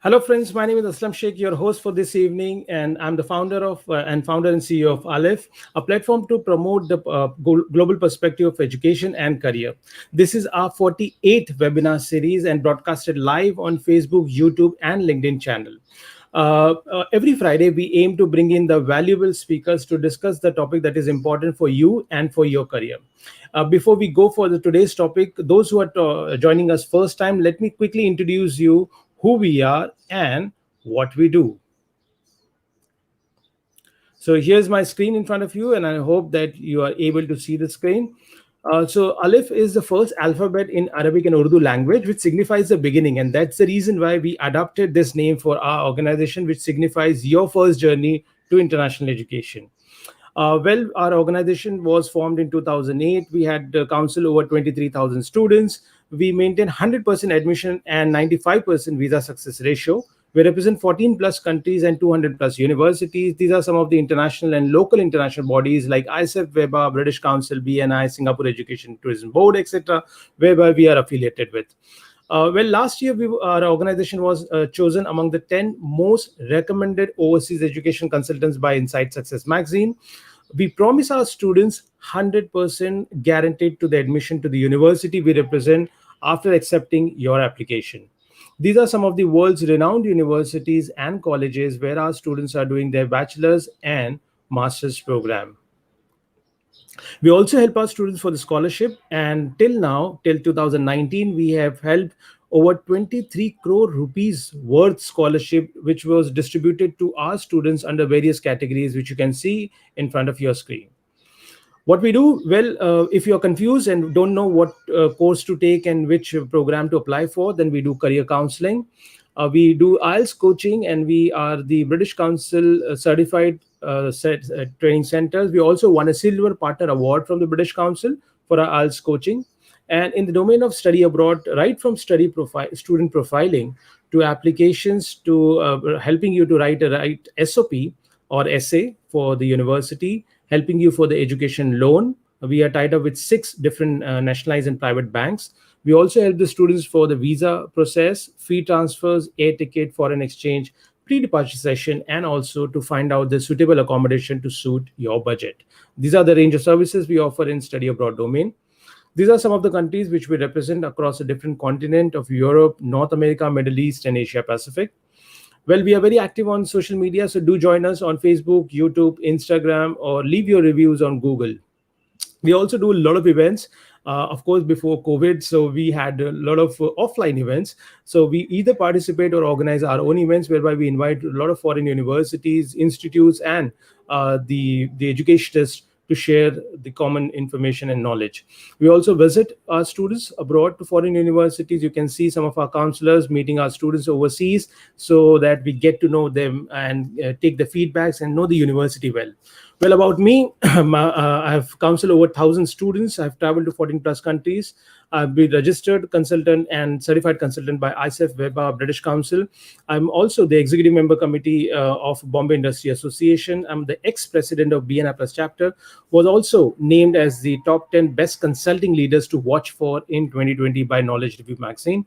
Hello, friends. My name is Aslam Sheikh, your host for this evening, and I'm the founder and CEO of Aleph, a platform to promote the global perspective of education and career. This is our 48th webinar series and broadcasted live on Facebook, YouTube, and LinkedIn channel. Every Friday, we aim to bring in the valuable speakers to discuss the topic that is important for you and for your career. Before we go for today's topic, those who are joining us first time, let me quickly introduce you who we are and what we do. So here's my screen in front of you, and I hope that you are able to see the screen. So Alif is the first alphabet in Arabic and Urdu language, which signifies the beginning. And that's the reason why we adopted this name for our organization, which signifies your first journey to international education. Our organization was formed in 2008. We had counsel over 23,000 students. We maintain 100% admission and 95% visa success ratio. We represent 14 plus countries and 200 plus universities. These are some of the international and local international bodies like ISEF, WEBA, British Council, BNI, Singapore Education Tourism Board, etc., whereby we are affiliated with. Last year, our organization was chosen among the 10 most recommended overseas education consultants by Insight Success magazine. We promise our students 100% guaranteed to the admission to the university we represent after accepting your application. These are some of the world's renowned universities and colleges where our students are doing their bachelor's and master's program. We also help our students for the scholarship, and till now, till 2019, we have helped over 23 crore rupees worth scholarship, which was distributed to our students under various categories, which you can see in front of your screen. What we do, if you're confused and don't know what course to take and which program to apply for, then we do career counseling. We do IELTS coaching, and we are the British Council certified training centers. We also won a silver partner award from the British Council for our IELTS coaching. And in the domain of study abroad, right from student profiling to applications to helping you to write a right SOP or essay for the university, helping you for the education loan. We are tied up with 6 different nationalized and private banks. We also help the students for the visa process, fee transfers, air ticket, foreign exchange, pre-departure session, and also to find out the suitable accommodation to suit your budget. These are the range of services we offer in study abroad domain. These are some of the countries which we represent across a different continent of Europe, North America, Middle East, and Asia Pacific. Well, we are very active on social media, so do join us on Facebook, YouTube, Instagram, or leave your reviews on Google. We also do a lot of events, of course, before COVID. So we had a lot of offline events. So we either participate or organize our own events, whereby we invite a lot of foreign universities, institutes, and the educationists to share the common information and knowledge. We also visit our students abroad to foreign universities. You can see some of our counselors meeting our students overseas so that we get to know them and take the feedbacks and know the university well. Well, about me, I have counseled over 1,000 students. I've traveled to 14 plus countries. I've been registered consultant and certified consultant by ISEF, WEBA, British Council. I'm also the executive member committee of Bombay Industry Association. I'm the ex-president of BNI Plus chapter, was also named as the top 10 best consulting leaders to watch for in 2020 by Knowledge Review magazine.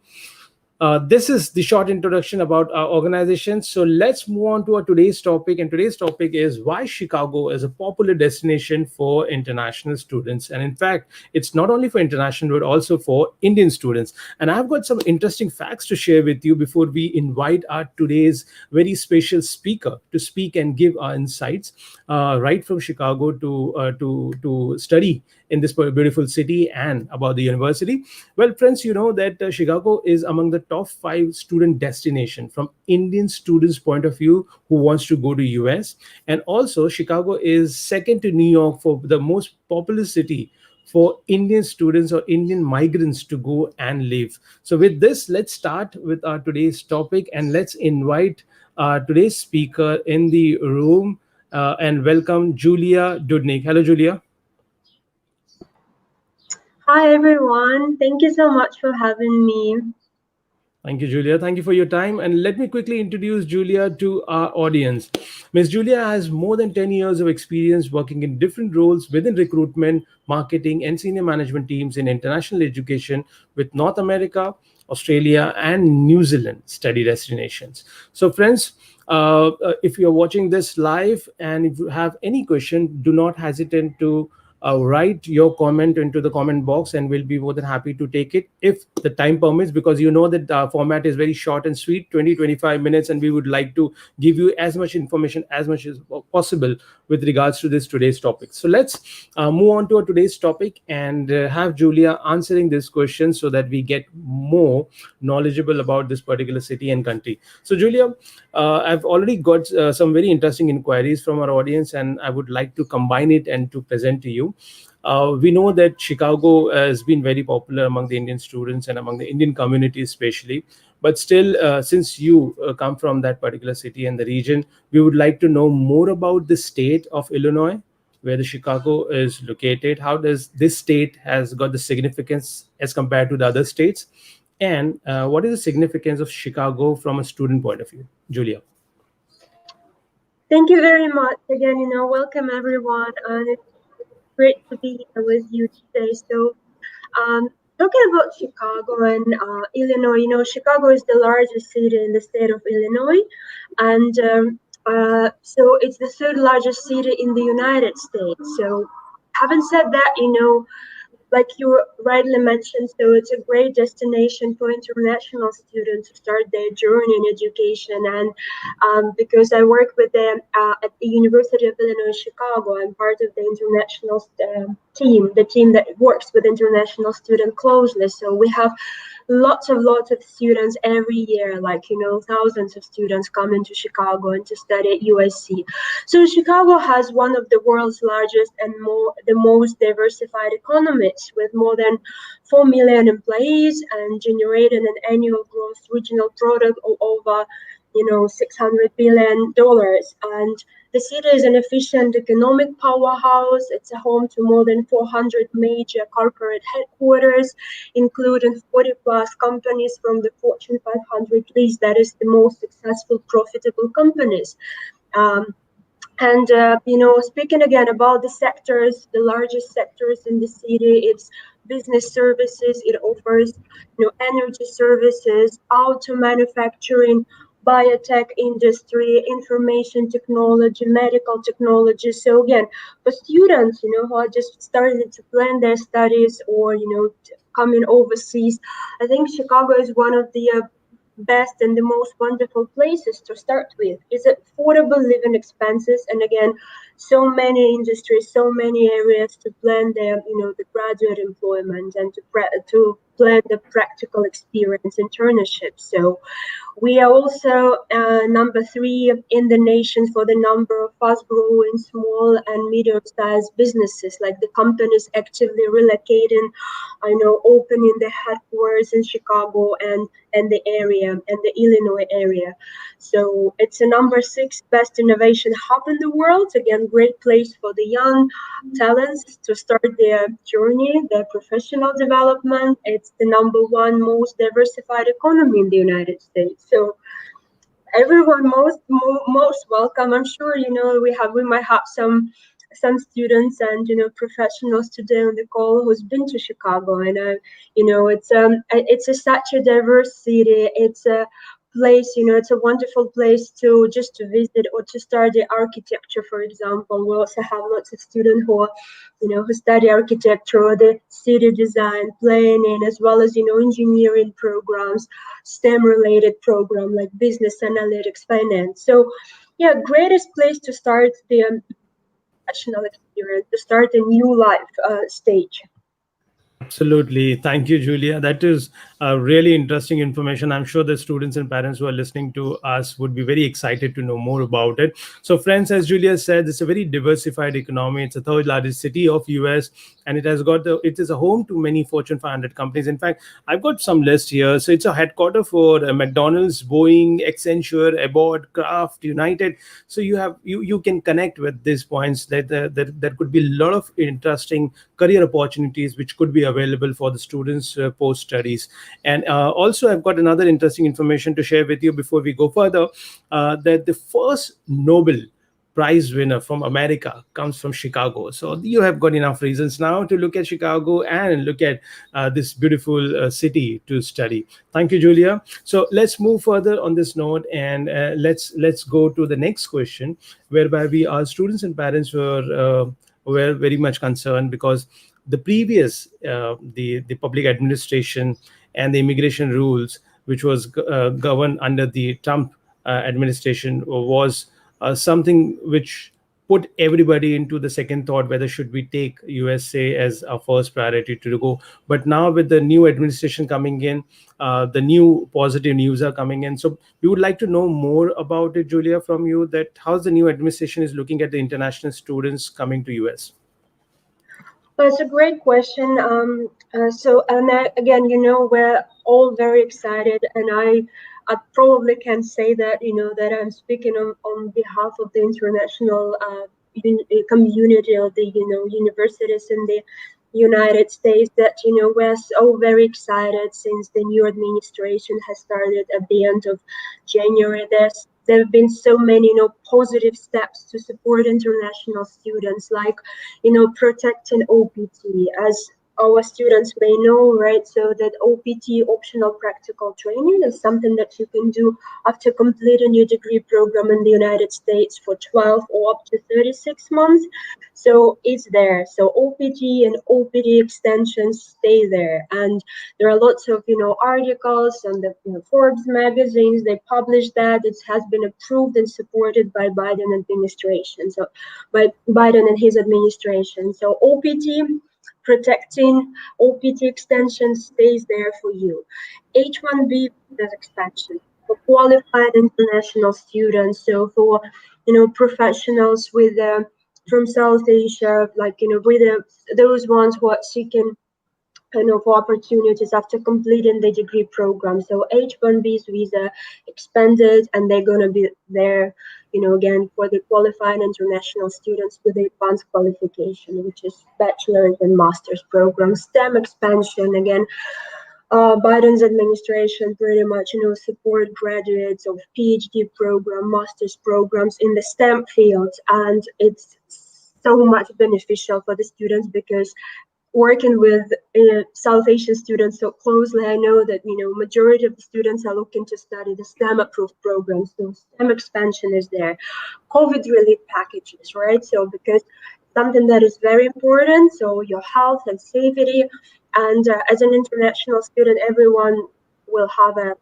This is the short introduction about our organization. So let's move on to our today's topic. And today's topic is why Chicago is a popular destination for international students. And in fact, it's not only for international, but also for Indian students. And I've got some interesting facts to share with you before we invite our today's very special speaker to speak and give our insights right from Chicago to study in this beautiful city and about the university. Well, friends, you know that Chicago is among the top 5 student destination from Indian students' point of view who wants to go to US. And also Chicago is second to New York for the most populous city for Indian students or Indian migrants to go and live. So with this, let's start with our today's topic, and let's invite today's speaker in the room and welcome Julia Dudnik. Hello, Julia. Hi, everyone. Thank you so much for having me. Thank you, Julia. Thank you for your time. And let me quickly introduce Julia to our audience. Ms. Julia has more than 10 years of experience working in different roles within recruitment, marketing, and senior management teams in international education with North America, Australia, and New Zealand study destinations. So, friends, if you're watching this live and if you have any question, do not hesitate to write your comment into the comment box, and we'll be more than happy to take it if the time permits, because you know that the format is very short and sweet, 20-25 minutes, and we would like to give you as much information as much as possible with regards to this today's topic. So let's move on to our today's topic and have Julia answering this question so that we get more knowledgeable about this particular city and country. So Julia, I've already got some very interesting inquiries from our audience, and I would like to combine it and to present to you. We know that Chicago has been very popular among the Indian students and among the Indian community, especially. But still, since you come from that particular city and the region, we would like to know more about the state of Illinois, where the Chicago is located. How does this state has got the significance as compared to the other states, and what is the significance of Chicago from a student point of view, Julia? Thank you very much again. Welcome everyone, and it's great to be here with you today. So, um, talking about Chicago and Illinois, Chicago is the largest city in the state of Illinois, and so it's the third largest city in the United States. So, having said that, like you rightly mentioned, so it's a great destination for international students to start their journey in education. And because I work with them at the University of Illinois Chicago, I'm part of the international team, the team that works with international students closely. So we have lots of students every year, like thousands of students coming to Chicago and to study at USC. So Chicago has one of the world's largest and the most diversified economies, with more than 4 million employees and generating an annual gross regional product of over $600 billion. And the city is an efficient economic powerhouse. It's a home to more than 400 major corporate headquarters, including 40 plus companies from the Fortune 500 list. That is the most successful, profitable companies. Um, and speaking again about the sectors, the largest sectors in the city, it's business services. It offers, energy services, auto manufacturing, biotech industry, information technology, medical technology. So again, for students, who are just starting to plan their studies or coming overseas, I think Chicago is one of the best and the most wonderful places to start with. Is affordable living expenses, and again, so many industries, so many areas to plan their the graduate employment, and to plan the practical experience internships. So we are also number 3 in the nation for the number of fast-growing small and medium-sized businesses, like the companies actively relocating, opening their headquarters in Chicago and the area and the Illinois area. So it's a number 6 best innovation hub in the world. Again, great place for the young talents to start their journey, their professional development. It's the number 1 most diversified economy in the United States. So everyone most welcome. I'm sure we might have some students and professionals today on the call who's been to Chicago, and such a diverse city. It's a place, it's a wonderful place to just to visit or to study architecture, for example. We also have lots of students who study architecture or the city design, planning, as well as engineering programs, STEM related program like business analytics, finance. So yeah, greatest place to start the professional experience, to start a new life stage. Absolutely. Thank you, Julia. That is really interesting information. I'm sure the students and parents who are listening to us would be very excited to know more about it. So, friends, as Julia said, it's a very diversified economy. It's the third largest city of US, and it is a home to many Fortune 500 companies. In fact, I've got some list here. So, it's a headquarter for McDonald's, Boeing, Accenture, Abbott, Kraft, United. So, you can connect with these points that could be a lot of interesting career opportunities which could be available for the students post studies. And also, I've got another interesting information to share with you before we go further, that the first Nobel Prize winner from America comes from Chicago. So you have got enough reasons now to look at Chicago and look at this beautiful city to study. Thank you, Julia. So let's move further on this note, and let's go to the next question, whereby we our students and parents were very much concerned because the previous the public administration and the immigration rules, which was governed under the Trump administration, was something which put everybody into the second thought whether should we take USA as our first priority to go. But now with the new administration coming in, the new positive news are coming in. So we would like to know more about it, Julia, from you, that how's the new administration is looking at the international students coming to US. Well, it's a great question. Again, we're all very excited, and I probably can say that, that I'm speaking on behalf of the international community of the, universities in the United States, that, we're so very excited since the new administration has started at the end of January. There have been so many, positive steps to support international students, like, protecting OPT, as our students may know, right? So that OPT, optional practical training, is something that you can do after completing your degree program in the United States for 12 or up to 36 months. So it's there. So OPT and OPT extensions stay there. And there are lots of, articles on the Forbes magazines. They publish that. It has been approved and supported by Biden administration. So by Biden and his administration. So OPT, protecting OPT extension stays there for you. H-1B visa expansion for qualified international students. So for, professionals with from South Asia, like, with those ones who are seeking for opportunities after completing the degree program. So H-1B's visa expanded, and they're going to be there, again, for the qualified international students with the advanced qualification, which is bachelor's and master's program. STEM expansion, again, Biden's administration pretty much, support graduates of PhD program, master's programs in the STEM field, and it's so much beneficial for the students because working with South Asian students so closely, I know that majority of the students are looking to study the STEM approved programs. So STEM expansion is there. COVID relief packages, right? So because something that is very important, so your health and safety, and as an international student, everyone will have a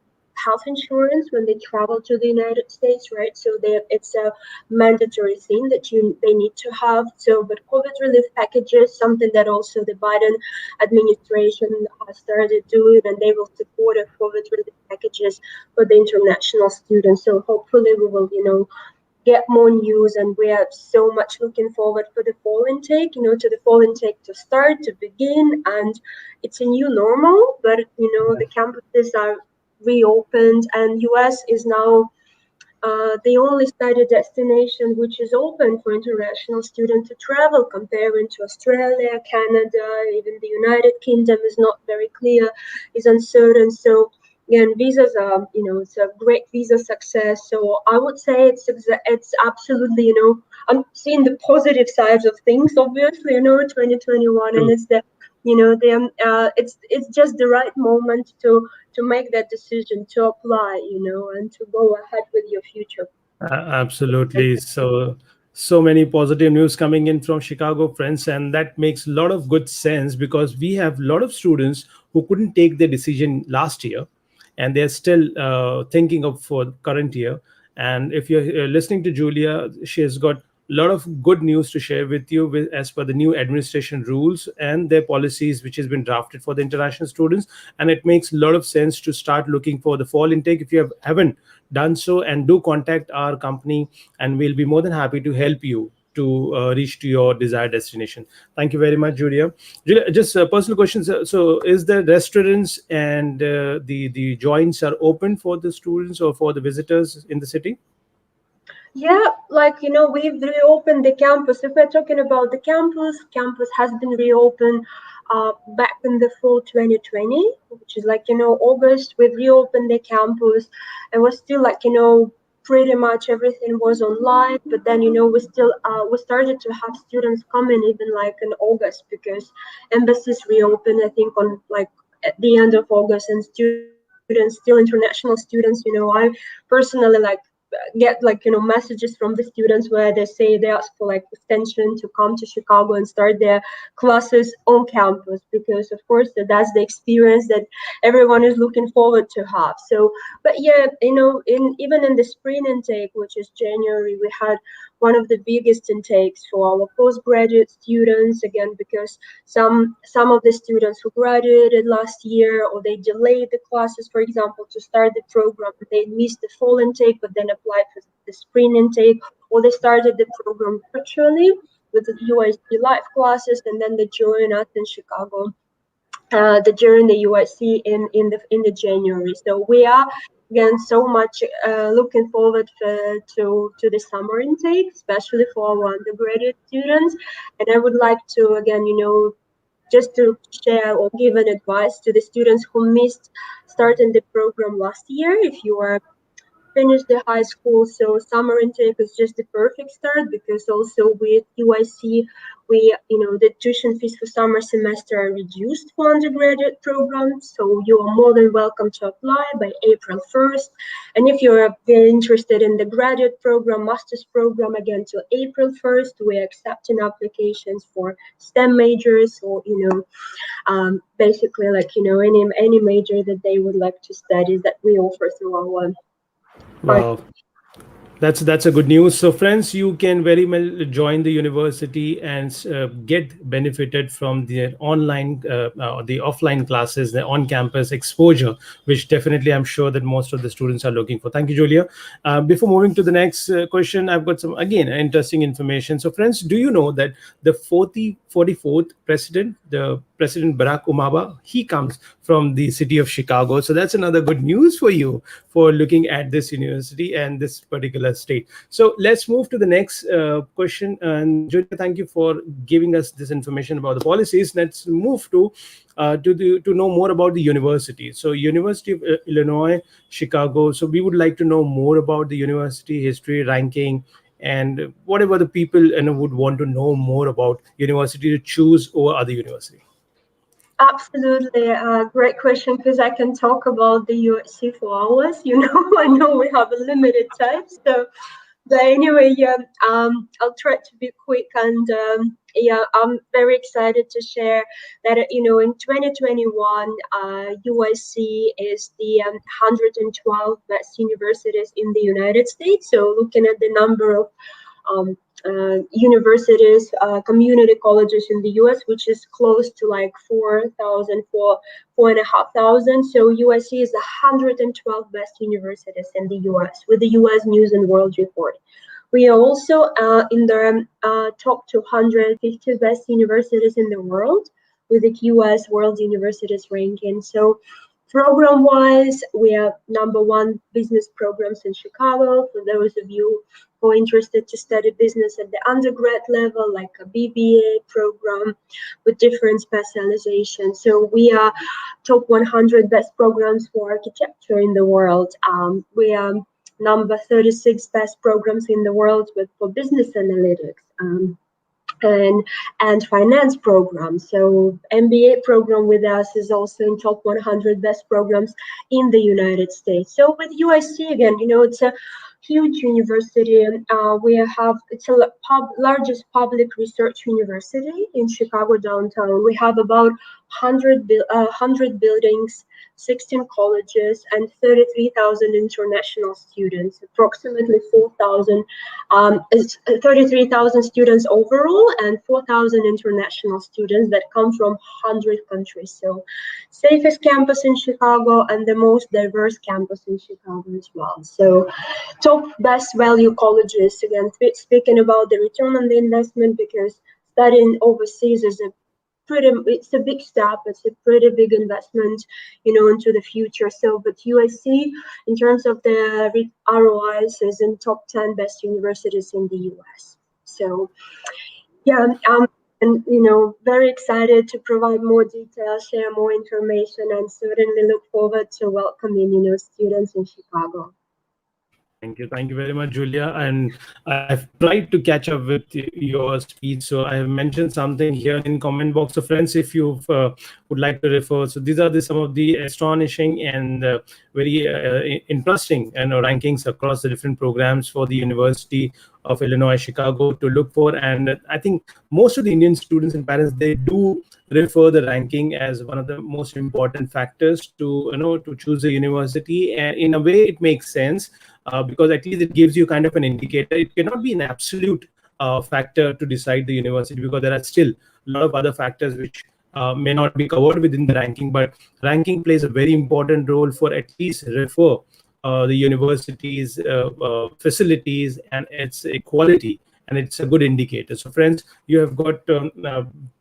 health insurance when they travel to the United States, right? So it's a mandatory thing that they need to have. So, but COVID relief packages, something that also the Biden administration has started doing, and they will support a COVID relief packages for the international students. So hopefully we will, get more news, and we are so much looking forward for the fall intake, to the fall intake to start, to begin, and it's a new normal, but, the campuses are reopened, and US is now the only study destination which is open for international students to travel, comparing to Australia, Canada, even the United Kingdom is not very clear, is uncertain. So again, visas are, it's a great visa success. So I would say it's absolutely, I'm seeing the positive sides of things, obviously, 2021, and True. it's the, it's just the right moment to make that decision to apply, and to go ahead with your future. Absolutely. So many positive news coming in from Chicago, friends, and that makes a lot of good sense because we have a lot of students who couldn't take their decision last year, and they're still thinking of for current year. And if you're listening to Julia, she has got a lot of good news to share with you as per the new administration rules and their policies, which has been drafted for the international students. And it makes a lot of sense to start looking for the fall intake if you haven't done so, and do contact our company, and we'll be more than happy to help you to reach to your desired destination. Thank you very much, Julia. Julia, just personal questions. So, is the restaurants and the joints are open for the students or for the visitors in the city? Yeah, like, we've reopened the campus. If we're talking about the campus has been reopened back in the fall 2020, which is like, August. We've reopened the campus, and we're still like, pretty much everything was online. But then, we started to have students coming even like in August, because embassies reopened, I think, on like at the end of August, and students, still international students, I personally like get like messages from the students where they say they ask for like extension to come to Chicago and start their classes on campus, because of course that's the experience that everyone is looking forward to have. So, but yeah, in even in the spring intake, which is January, we had one of the biggest intakes for our postgraduate students, again because some of the students who graduated last year, or they delayed the classes, for example, to start the program, they missed the fall intake but then applied for the spring intake, or they started the program virtually with the UIC live classes, and then they joined us in Chicago, during the UIC in the January. So we are again so much looking forward to the summer intake, especially for our undergraduate students. And I would like to again, just to share or give an advice to the students who missed starting the program last year. If you are finished the high school, so summer intake is just the perfect start, because also with UIC, the tuition fees for summer semester are reduced for undergraduate programs, so you are more than welcome to apply by April 1st. And if you're very interested in the graduate program, master's program, again to April 1st, we're accepting applications for STEM majors, or basically like any major that they would like to study that we offer through our. Wow. That's a good news. So, friends, you can very well join the university and get benefited from the online or the offline classes, the on-campus exposure, which definitely I'm sure that most of the students are looking for. Thank you, Julia. Before moving to the next question, I've got some again interesting information. So, friends, do you know that the 44th president, the President Barack Obama, he comes from the city of Chicago. So that's another good news for you for looking at this university and this particular state. So let's move to the next question. And Julia, thank you for giving us this information about the policies. Let's move to know more about the university. So University of Illinois, Chicago. So we would like to know more about the university history, ranking, and whatever the people would want to know more about university to choose over other university. Absolutely, great question, because I can talk about the USC for hours. I know we have a limited time, so but anyway, yeah, I'll try to be quick, and yeah, I'm very excited to share that in 2021, USC is the 112 best universities in the United States. So looking at the number of um, universities, community colleges in the US, which is close to like 4,000, 4,500. So USC is the 112 best universities in the US with the US News and World Report. We are also in the top 250 best universities in the world with the QS World Universities ranking. So program-wise, we are number one business programs in Chicago. For those of you who are interested to study business at the undergrad level, like a BBA program with different specializations. So we are top 100 best programs for architecture in the world. We are number 36 best programs in the world for business analytics. And finance programs. So MBA program with us is also in top 100 best programs in the United States. So with UIC again, it's a huge university. It's the largest public research university in Chicago downtown. We have about 100 buildings, 16 colleges, and 33,000 international students, approximately 33,000 students overall, and 4,000 international students that come from 100 countries. So safest campus in Chicago and the most diverse campus in Chicago as well. So top best value colleges, again, speaking about the return on the investment, because studying overseas is it's a big step. It's a pretty big investment, into the future. So, but USC, in terms of the ROIs, is in top 10 best universities in the US. So, yeah, and very excited to provide more details, share more information, and certainly look forward to welcoming students in Chicago. Thank you very much, Julia. And I've tried to catch up with your speech. So I have mentioned something here in comment box. So friends, if you would like to refer, so these are some of the astonishing and very interesting rankings across the different programs for the University of Illinois Chicago to look for. And I think most of the Indian students and parents, they do refer the ranking as one of the most important factors to to choose a university. And in a way, it makes sense because at least it gives you kind of an indicator. It cannot be an absolute factor to decide the university, because there are still a lot of other factors which may not be covered within the ranking. But ranking plays a very important role for at least refer the university's facilities and its quality, and it's a good indicator. So friends, you have got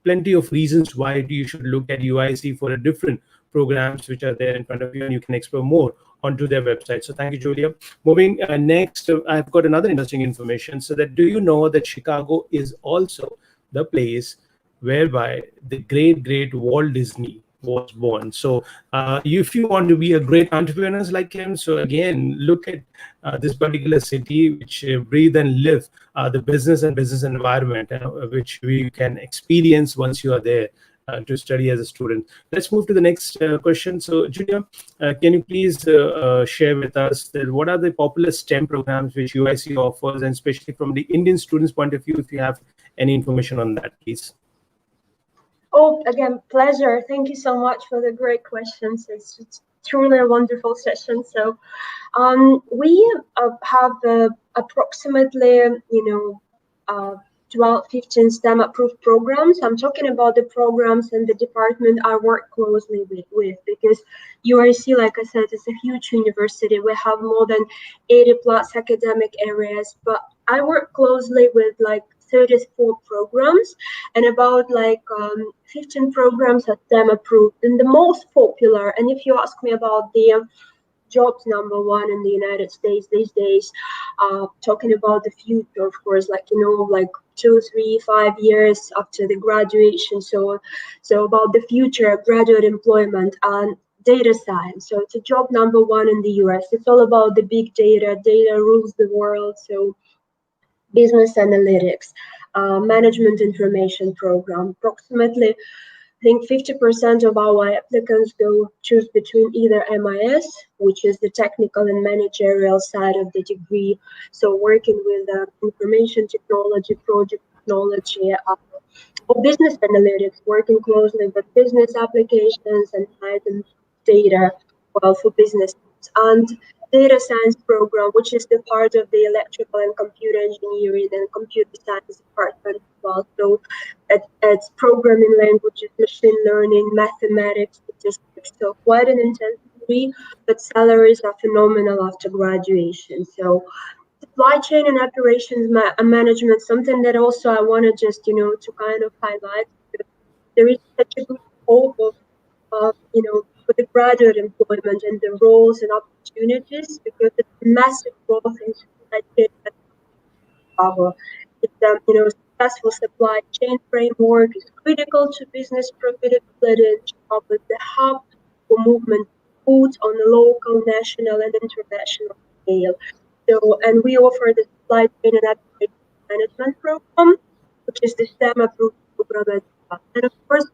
plenty of reasons why you should look at UIC for a different programs which are there in front of you, and you can explore more onto their website. So thank you, Julia. Moving next, I've got another interesting information. So that, do you know that Chicago is also the place whereby the great Walt Disney was born? So if you want to be a great entrepreneurs like him, so again, look at this particular city which breathe and live the business and business environment, which we can experience once you are there to study as a student. Let's move to the next question. So, Julia, can you please share with us that what are the popular STEM programs which UIC offers, and especially from the Indian students' point of view, if you have any information on that, please? Oh, again, pleasure. Thank you so much for the great questions. It's truly a wonderful session. So, we have approximately, 12, 15 STEM approved programs. I'm talking about the programs and the department I work closely with, because UIC, like I said, is a huge university. We have more than 80 plus academic areas, but I work closely with like 34 programs, and about 15 programs are STEM approved. And the most popular, and if you ask me about the jobs number one in the United States these days, talking about the future, of course, like 2, 3, 5 years after the graduation. So about the future graduate employment and data science. So it's a job number one in the US. It's all about the big data. Data rules the world. So business analytics, management information program. Approximately, I think 50% of our applicants go choose between either MIS, which is the technical and managerial side of the degree, so working with information technology, project technology, or business analytics, working closely with business applications and Python data, well, for business, and data science program, which is the part of the electrical and computer engineering and computer science department as well. So it's programming languages, machine learning, mathematics, statistics. So quite an intense degree, but salaries are phenomenal after graduation. So supply chain and operations management, something that also I want to just, to kind of highlight, because there is such a good hope of for the graduate employment and the roles and opportunities, because it's massive growth in supply chain and power. It's, successful supply chain framework is critical to business profitability and job as the hub for movement of goods on a local, national, and international scale. So, and we offer the supply chain and operations management program, which is the STEM approved program as well. And of course,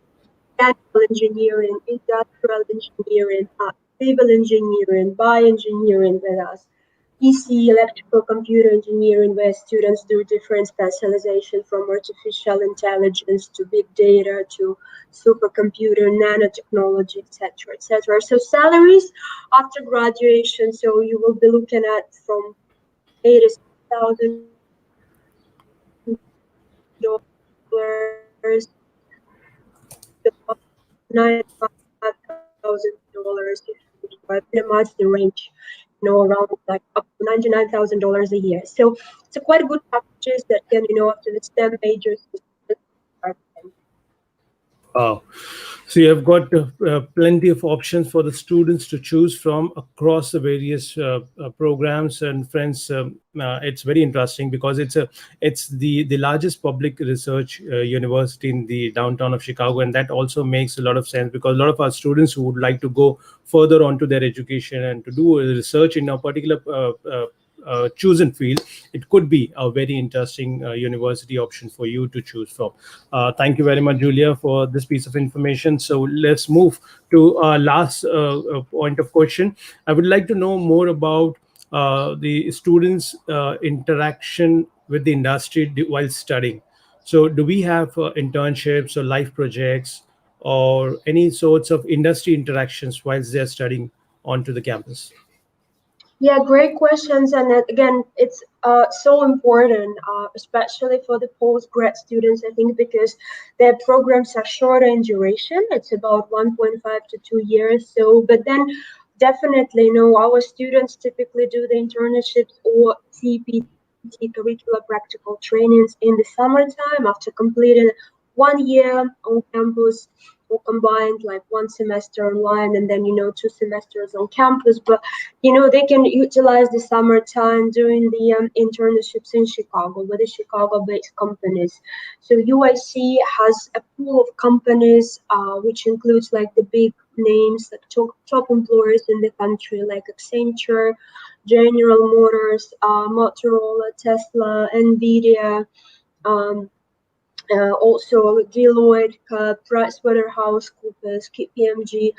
mechanical engineering, industrial engineering, civil engineering, bioengineering with us. EC, electrical computer engineering, where students do different specialization from artificial intelligence to big data to supercomputer, nanotechnology, etc., etc. So salaries after graduation, so you will be looking at from 86,000 to $95,000, pretty much the range, around like up to $99,000 a year. So it's a quite a good packages that can, after the STEM majors. Wow. So you have got plenty of options for the students to choose from across the various programs. And friends, it's very interesting because it's the largest public research university in the downtown of Chicago, and that also makes a lot of sense because a lot of our students who would like to go further on to their education and to do research in a particular chosen field, it could be a very interesting university option for you to choose from. Thank you very much, Julia, for this piece of information. So let's move to our last point of question. I would like to know more about the students' interaction with the industry while studying. So, do we have internships or life projects or any sorts of industry interactions whilst they're studying onto the campus? Yeah, great questions. And again, it's so important, especially for the postgrad students, I think, because their programs are shorter in duration. It's about 1.5 to 2 years. So, but then definitely, our students typically do the internships or CPT, curricular practical trainings, in the summertime after completing 1 year on campus, or combined like one semester online and then 2 semesters on campus. But they can utilize the summertime doing the internships in Chicago with the Chicago-based companies. So UIC has a pool of companies, which includes like the big names, like top employers in the country, like Accenture, General Motors, Motorola, Tesla, Nvidia, um, also Deloitte, PricewaterhouseCoopers, KPMG,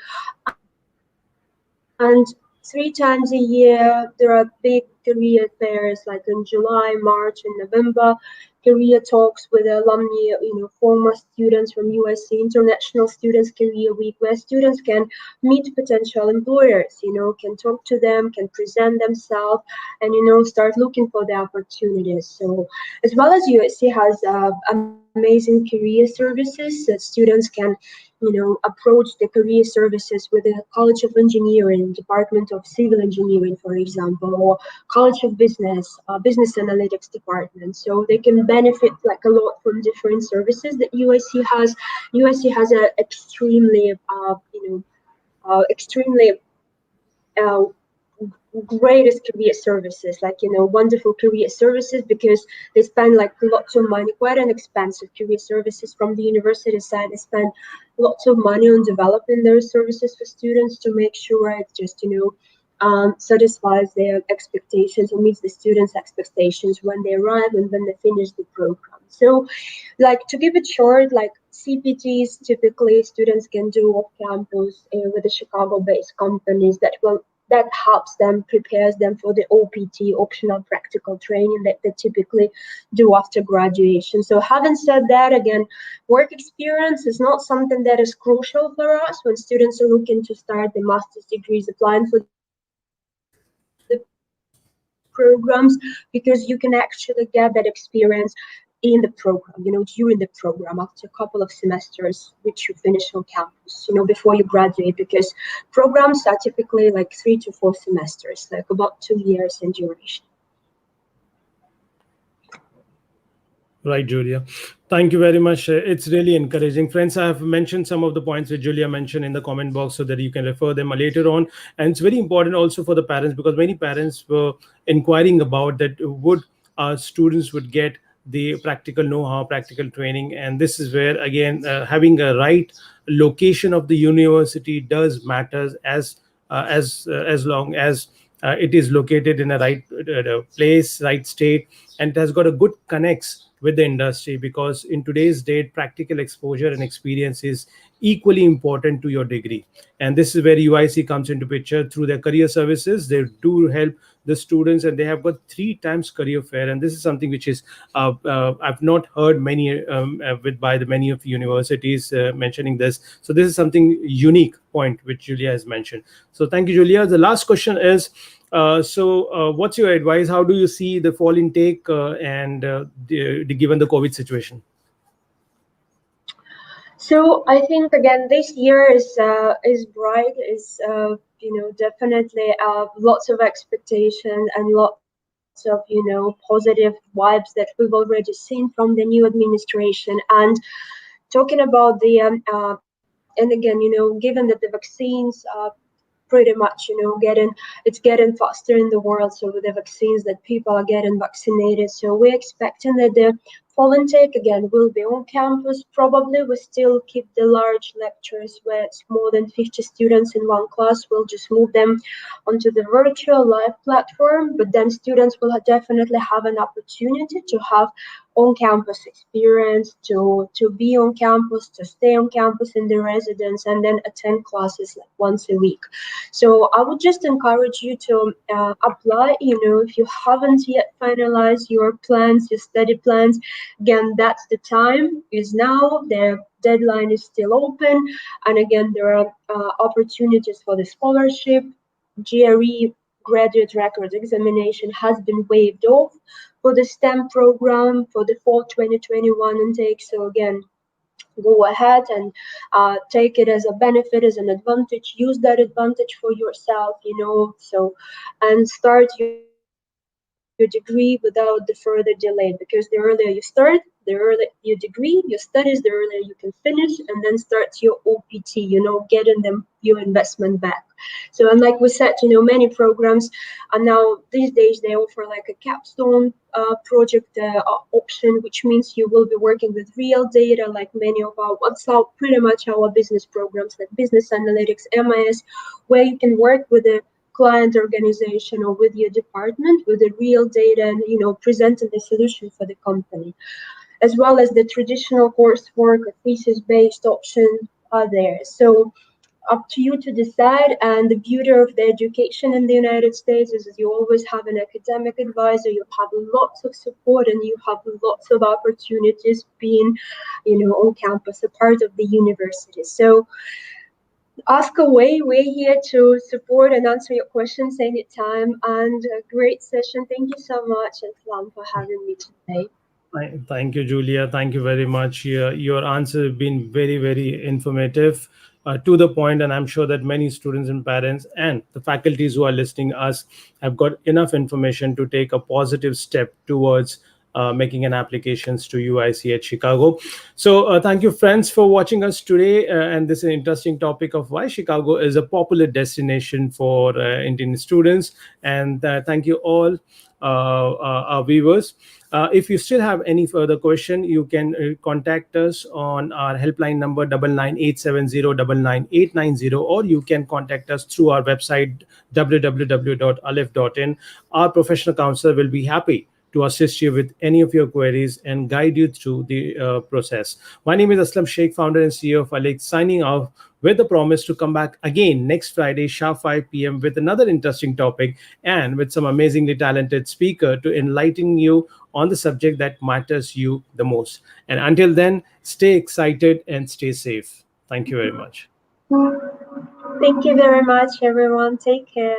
and 3 times a year there are big career fairs like in July, March, and November. Career talks with alumni, former students from USC, International Students Career Week, where students can meet potential employers, can talk to them, can present themselves, and start looking for the opportunities. So, as well as USC has amazing career services that students can approach the career services with the College of Engineering, Department of Civil Engineering, for example, or College of Business, Business Analytics Department. So they can benefit like a lot from different services that USC has. USC has a extremely uh, greatest career services, like wonderful career services, because they spend like lots of money, quite an expensive career services from the university side. They spend lots of money on developing their services for students to make sure it just satisfies their expectations and meets the students' expectations when they arrive and when they finish the program. So, like, to give it short, like CPTs typically students can do off campus with the Chicago-based companies that helps them, prepares them for the OPT, optional practical training, that they typically do after graduation. So having said that, again, work experience is not something that is crucial for us when students are looking to start the master's degrees, applying for the programs, because you can actually get that experience in the program, during the program, after a couple of semesters, which you finish on campus, before you graduate, because programs are typically like 3 to 4 semesters, like about 2 years in duration. Right, Julia. Thank you very much. It's really encouraging. Friends, I have mentioned some of the points that Julia mentioned in the comment box so that you can refer them later on. And it's very important also for the parents, because many parents were inquiring about that would students would get the practical know-how, practical training. And this is where, again, having a right location of the university does matters, as long as it is located in a right place, right state, and it has got a good connects with the industry, because in today's date practical exposure and experience is equally important to your degree. And this is where UIC comes into picture through their career services. They do help the students, and they have got 3 times career fair, and this is something which is I've not heard many with by the many of universities mentioning this. So this is something unique point which Julia has mentioned. So thank you, Julia. The last question is, what's your advice? How do you see the fall intake and given the COVID situation? So I think again this year is bright, is definitely lots of expectation and lots of positive vibes that we've already seen from the new administration. And talking about the and again, given that the vaccines pretty much it's getting faster in the world, so with the vaccines that people are getting vaccinated, so we're expecting that the fall intake again will be on campus. Probably we still keep the large lectures where it's more than 50 students in one class. We'll just move them onto the virtual live platform, but then students will definitely have an opportunity to have on-campus experience, to be on campus, to stay on campus in the residence, and then attend classes like once a week. So I would just encourage you to apply. If you haven't yet finalized your plans, your study plans, again, that's the time is now. The deadline is still open, and again, there are opportunities for the scholarship. GRE graduate record examination has been waived off for the STEM program for the fall 2021 intake. So again, go ahead and take it as a benefit, as an advantage. Use that advantage for yourself, so and start your degree without the further delay, because the earlier you start, the earlier your degree, your studies, the earlier you can finish, and then start your OPT, getting them your investment back. So, and like we said, many programs are now these days they offer like a capstone project option, which means you will be working with real data, like many of our what's our pretty much our business programs like business analytics, MIS, where you can work with a client organization or with your department with the real data and presenting the solution for the company, as well as the traditional coursework or thesis-based options are there. So up to you to decide. And the beauty of the education in the United States is that you always have an academic advisor, you have lots of support, and you have lots of opportunities being, on campus, a part of the university. So ask away. We're here to support and answer your questions anytime. And a great session. Thank you so much, Islam, for having me today. Thank you, Julia. Thank you very much. Your answer has been very, very informative, to the point, and I'm sure that many students and parents and the faculties who are listening us have got enough information to take a positive step towards making an applications to UIC at Chicago. So, thank you, friends, for watching us today. And this is an interesting topic of why Chicago is a popular destination for Indian students. And thank you all, our viewers. If you still have any further question, you can contact us on our helpline number 9987099890, or you can contact us through our website www.alif.in. Our professional counselor will be happy to assist you with any of your queries and guide you through the process. My name is Aslam Sheikh, founder and CEO of Alex, signing off with the promise to come back again next Friday, sharp 5 p.m. with another interesting topic and with some amazingly talented speaker to enlighten you on the subject that matters you the most. And until then, stay excited and stay safe. Thank you very much. Thank you very much, everyone. Take care.